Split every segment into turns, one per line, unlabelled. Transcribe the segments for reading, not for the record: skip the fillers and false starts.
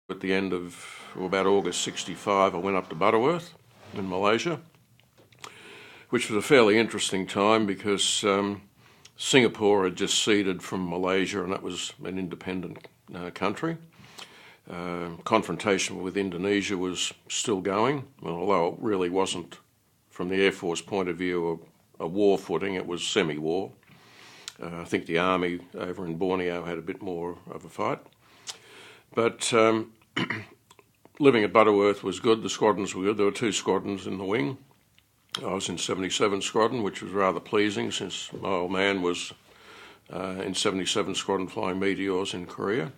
At the end of, about August 65, I went up to Butterworth in Malaysia, which was a fairly interesting time because Singapore had just ceded from Malaysia, and that was an independent country. Confrontation with Indonesia was still going, although it really wasn't, from the Air Force point of view, a war footing. It was semi-war. I think the army over in Borneo had a bit more of a fight. But living at Butterworth was good. The squadrons were good. There were 2 squadrons in the wing. I was in 77 Squadron, which was rather pleasing since my old man was in 77 Squadron flying Meteors in Korea.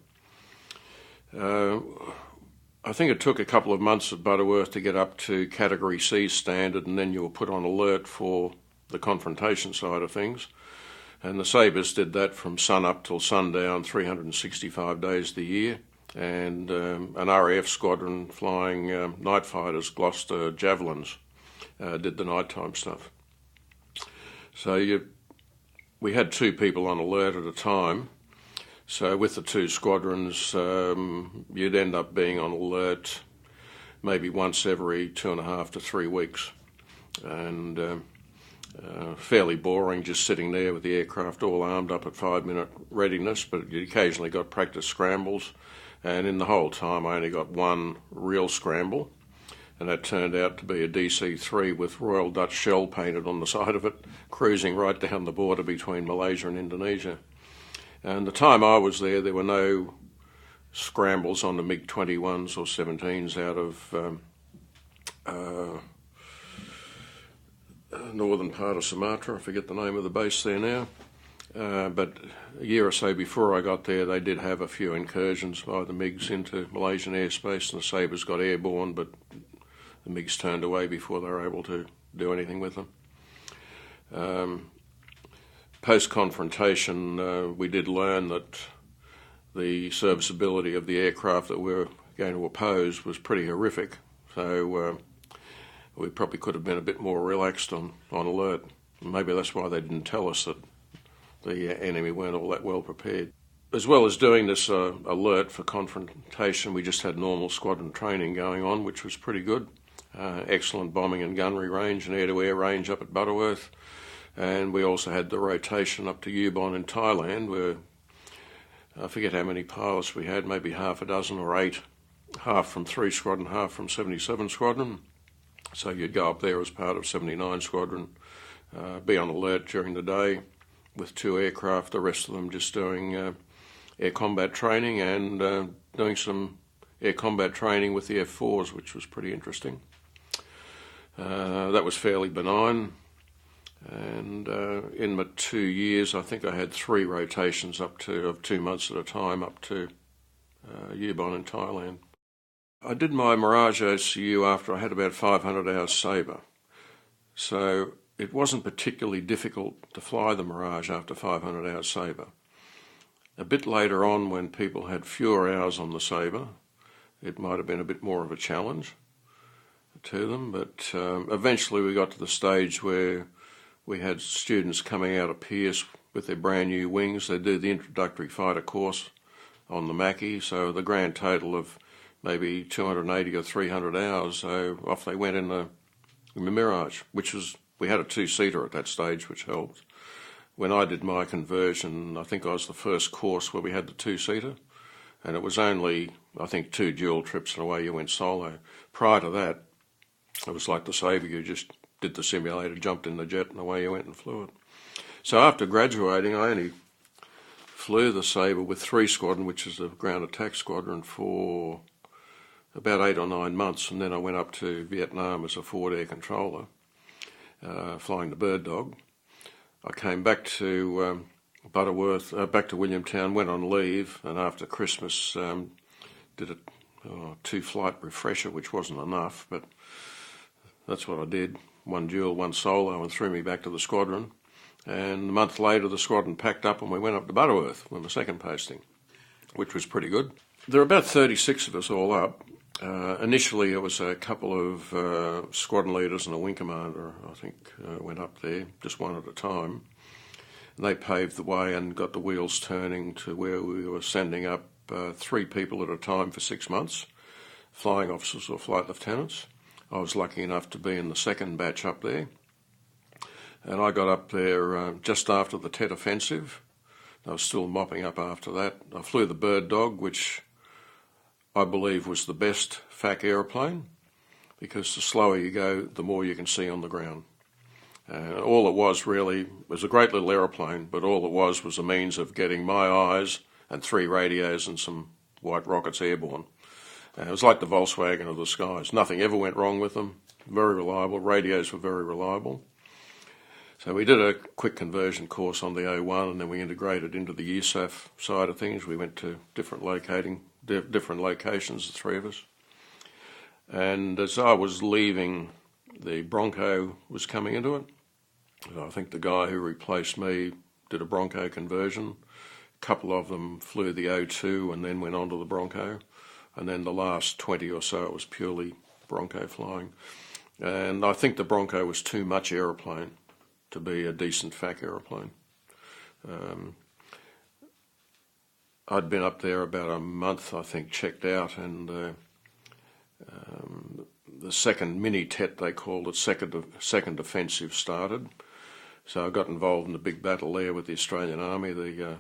I think it took a couple of months at Butterworth to get up to Category C standard, and then you were put on alert for the confrontation side of things. And the Sabres did that from sun up till sundown, 365 days of the year. And an RAAF squadron flying night fighters, Gloucester Javelins, did the nighttime stuff. So we had 2 people on alert at a time. So with the 2 squadrons, you'd end up being on alert maybe once every 2.5 to 3 weeks. And fairly boring, just sitting there with the aircraft all armed up at 5-minute readiness, but you occasionally got practice scrambles. And in the whole time, I only got 1 real scramble, and that turned out to be a DC-3 with Royal Dutch shell painted on the side of it, cruising right down the border between Malaysia and Indonesia. And the time I was there were no scrambles on the MiG-21s or 17s out of northern part of Sumatra. I forget the name of the base there now. But a year or so before I got there, they did have a few incursions by the MiGs into Malaysian airspace, and the Sabres got airborne, but the MiGs turned away before they were able to do anything with them. Post-confrontation, we did learn that the serviceability of the aircraft that we were going to oppose was pretty horrific, so we probably could have been a bit more relaxed on alert. Maybe that's why they didn't tell us that the enemy weren't all that well prepared. As well as doing this alert for confrontation, we just had normal squadron training going on, which was pretty good. Excellent bombing and gunnery range and air-to-air range up at Butterworth. And we also had the rotation up to Ubon in Thailand, where I forget how many pilots we had, maybe half a dozen or 8, half from 3 Squadron, half from 77 Squadron. So you'd go up there as part of 79 Squadron, be on alert during the day with 2 aircraft, the rest of them just doing air combat training and doing some air combat training with the F4s, which was pretty interesting. That was fairly benign, and in my 2 years I think I had 3 rotations of 2 months at a time up to Ubon in Thailand. I did my Mirage OCU after I had about 500 hours Sabre, so it wasn't particularly difficult to fly the Mirage after 500 hours Sabre. A bit later on, when people had fewer hours on the Sabre, it might have been a bit more of a challenge to them, but eventually we got to the stage where we had students coming out of Pearce with their brand new wings. They do the introductory fighter course on the Mackie, so the grand total of maybe 280 or 300 hours, so off they went in the Mirage, which was, we had a 2-seater at that stage, which helped. When I did my conversion, I think I was the first course where we had the 2-seater, and it was only, I think, 2 dual trips and away you went solo. Prior to that, it was like the Sabre, you just did the simulator, jumped in the jet, and away you went and flew it. So after graduating, I only flew the Sabre with 3 Squadron, which is a ground attack squadron, for about 8 or 9 months, and then I went up to Vietnam as a forward air controller, flying the Bird Dog. I came back to Butterworth, back to Williamtown, went on leave, and after Christmas did a 2-flight refresher, which wasn't enough, but that's what I did. 1 dual, 1 solo, and threw me back to the squadron. And a month later, the squadron packed up and we went up to Butterworth with my second posting, which was pretty good. There were about 36 of us all up. Initially, it was a couple of squadron leaders and a wing commander, I think, went up there, just one at a time. And they paved the way and got the wheels turning to where we were sending up 3 people at a time for 6 months, flying officers or flight lieutenants. I was lucky enough to be in the second batch up there. And I got up there just after the Tet Offensive. I was still mopping up after that. I flew the Bird Dog, which I believe was the best FAC aeroplane, because the slower you go, the more you can see on the ground. All it was really was a great little aeroplane, but all it was a means of getting my eyes and 3 radios and some white rockets airborne. It was like the Volkswagen of the skies. Nothing ever went wrong with them. Very reliable. Radios were very reliable. So we did a quick conversion course on the O1, and then we integrated into the USAF side of things. We went to different locations, the 3 of us. And as I was leaving, the Bronco was coming into it. I think the guy who replaced me did a Bronco conversion. A couple of them flew the O2 and then went on to the Bronco. And then the last 20 or so, it was purely Bronco flying. And I think the Bronco was too much aeroplane to be a decent FAC aeroplane. I'd been up there about a month, I think, checked out, and the second mini-tet, they called it, second offensive started. So I got involved in the big battle there with the Australian Army, the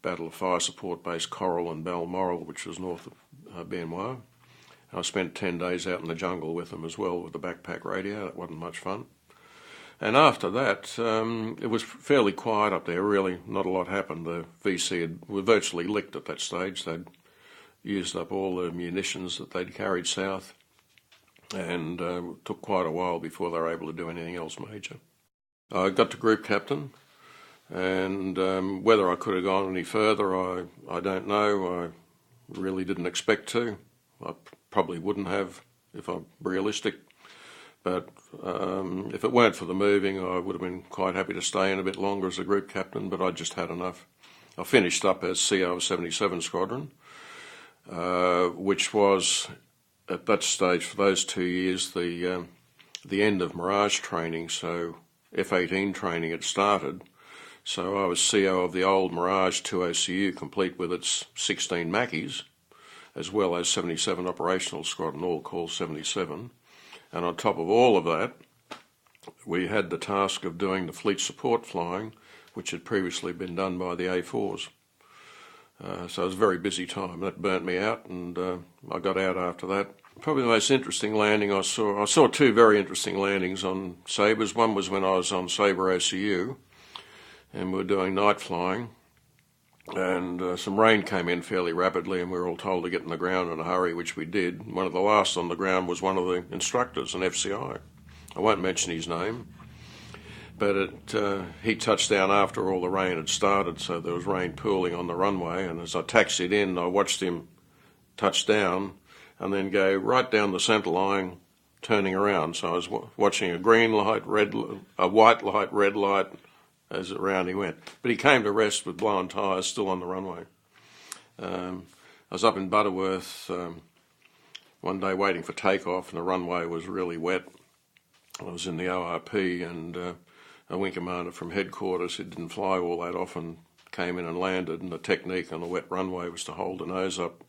Battle of Fire Support Base Coral and Balmoral, which was north of Bien Hoa. I spent 10 days out in the jungle with them as well, with the backpack radio. That wasn't much fun. And after that, it was fairly quiet up there, really. Had not a lot happened. The VC were virtually licked at that stage. They'd used up all the munitions that they'd carried south, and it took quite a while before they were able to do anything else major. I got to group captain, and whether I could have gone any further, I don't know. I really didn't expect to. I probably wouldn't have if I'm realistic. But if it weren't for the moving, I would have been quite happy to stay in a bit longer as a group captain, but I just had enough. I finished up as CO of 77 Squadron, which was, at that stage, for those 2 years, the end of Mirage training, so F-18 training had started. So I was CO of the old Mirage 2OCU, complete with its 16 Mackies, as well as 77 Operational Squadron, all called 77. And on top of all of that, we had the task of doing the fleet support flying, which had previously been done by the A4s. So it was a very busy time. That burnt me out, and I got out after that. Probably the most interesting landing I saw 2 very interesting landings on Sabres. One was when I was on Sabre OCU, and we were doing night flying, and some rain came in fairly rapidly, and we were all told to get on the ground in a hurry, which we did. One of the last on the ground was one of the instructors, an FCI. I won't mention his name, but he touched down after all the rain had started, so there was rain pooling on the runway, and as I taxied in, I watched him touch down and then go right down the centre line, turning around. So I was watching a green light, a white light, red light, as around he went. But he came to rest with blown tyres still on the runway. I was up in Butterworth one day waiting for takeoff, and the runway was really wet. I was in the ORP, and a wing commander from headquarters who didn't fly all that often came in and landed, and the technique on the wet runway was to hold the nose up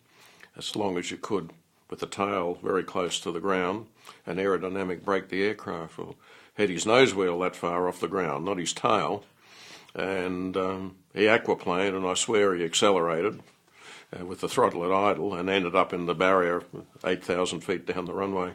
as long as you could with the tail very close to the ground and aerodynamic brake the aircraft. Well, had his nose wheel that far off the ground, not his tail, and he aquaplaned, and I swear he accelerated with the throttle at idle and ended up in the barrier 8,000 feet down the runway.